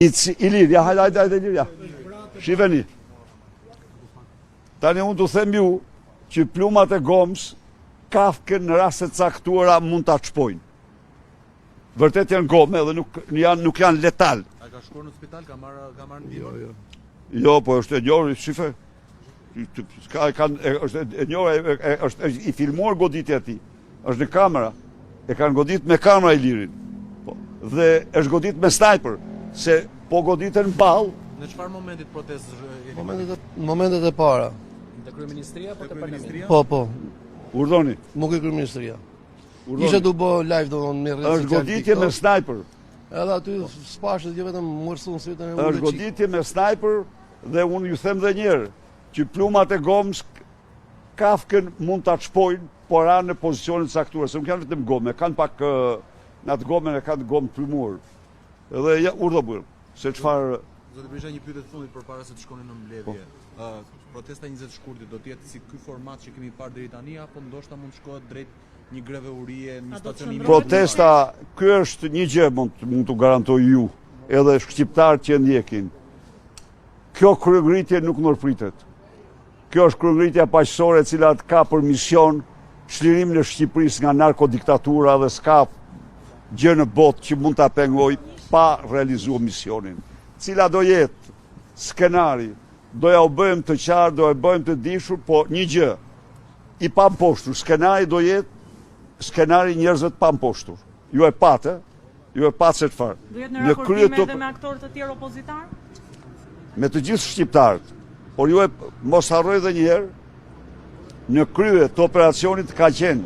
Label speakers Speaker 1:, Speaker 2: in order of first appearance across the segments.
Speaker 1: Ilir, ja, hajde, Ilir, ja. Shiveni. Tani unë të them ju që plumat e gomës kafkën në raste caktuara mund ta çpojnë. Vërtet janë gomë dhe nuk janë letal.
Speaker 2: A ka shkuar në spital, ka marrë ndihmë?
Speaker 1: Jo, po është e njohur, shife. Është e njohur, është i filmuar goditja e tij. Është në kamera. E kanë godit me kamera Ilirin. Dhe është godit me sniper. Se po goditën ball.
Speaker 2: Në çfarë momentit protestës?
Speaker 3: Momentet e para.
Speaker 4: Te kryeministria apo te parlamenti?
Speaker 3: Po.
Speaker 1: Urdhoni.
Speaker 3: Nuk e kryeministria. Isha du bë live domthon me rreth.
Speaker 1: Është goditje me sniper.
Speaker 3: Edhe aty spashët jo vetëm mërsun sytën e
Speaker 1: Është goditje me sniper dhe unë ju them edhe një herë që plumat e gomës kafkën mund ta çpojnë, por anë në pozicione të caktuara, se nuk janë vetëm gomë, kanë pak në atë gomën e kanë gomë plumur. Edhe ja urdhë bërë, se çfarë.
Speaker 2: Zoti Berisha, një pyetje të fundit përpara se të shkonin në mbledhje. Protesta 20 shkurtit do të jetë si ky format që kemi parë deri tani apo ndoshta mund të shkohet drejt një greve urie, një stacionimi?
Speaker 1: Protesta, ky është një gjë mund t'u garantoj ju, edhe shqiptarët që ndjekin. Kjo kryengritje nuk ndërpritet. Kjo është kryengritja paqësore e cila ka për mision çlirimin e Shqipërisë nga narkodiktatura dhe s'ka gjë në botë që mund ta pengoj pa realizuar misionin. Cila do jetë skenari, doja u bëjmë të qartë, doja u bëjmë të dishur, po një gjë, i pamposhtur, skenari do jetë skenari njerëzve të pamposhtur. Ju e patë se çfarë.
Speaker 5: Do jetë në raportime edhe me aktorë të tjerë opozitar?
Speaker 1: Me të gjithë shqiptarët, por ju e mos harroj edhe një herë, në krye të operacionit ka qenë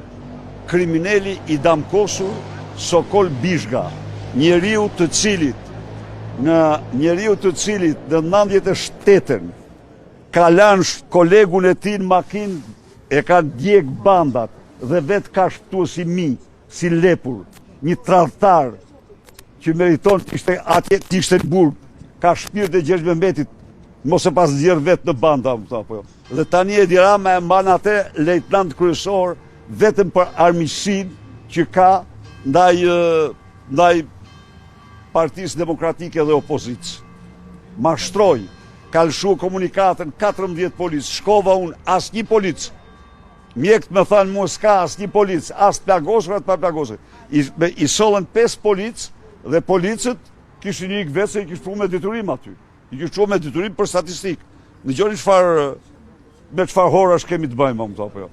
Speaker 1: kriminali i damkosur Sokol Bishga, njeriu të cilit në 98-ën ka lanë kolegun e tij në makinë, e ka djeg bandat dhe vetë ka shpëtuar si si lepur, një tradhtar që meriton të ishte në burg, ka shpirt e Gjergj Mehmetit, mos e pas nxjerr vetë në banda, apo jo. Dhe tani Edi Rama e mban atë lejtnant kryesor vetëm për armiqsinë që ka ndaj Partisë Demokratike dhe opozicës. Mashtroi, ka lëshuar komunikatën 14 policë, shkova unë asnjë policë. Mjekët më thanë mua s'ka asnjë policë, as plagosur as pa plagosur. I sollën 5 policë dhe policët kishin ikë vetë se i kishin me detyrim aty. I kishin çuar me detyrim për statistikë. Dëgjoni me çfarë horash kemi të bëjmë, apo jo.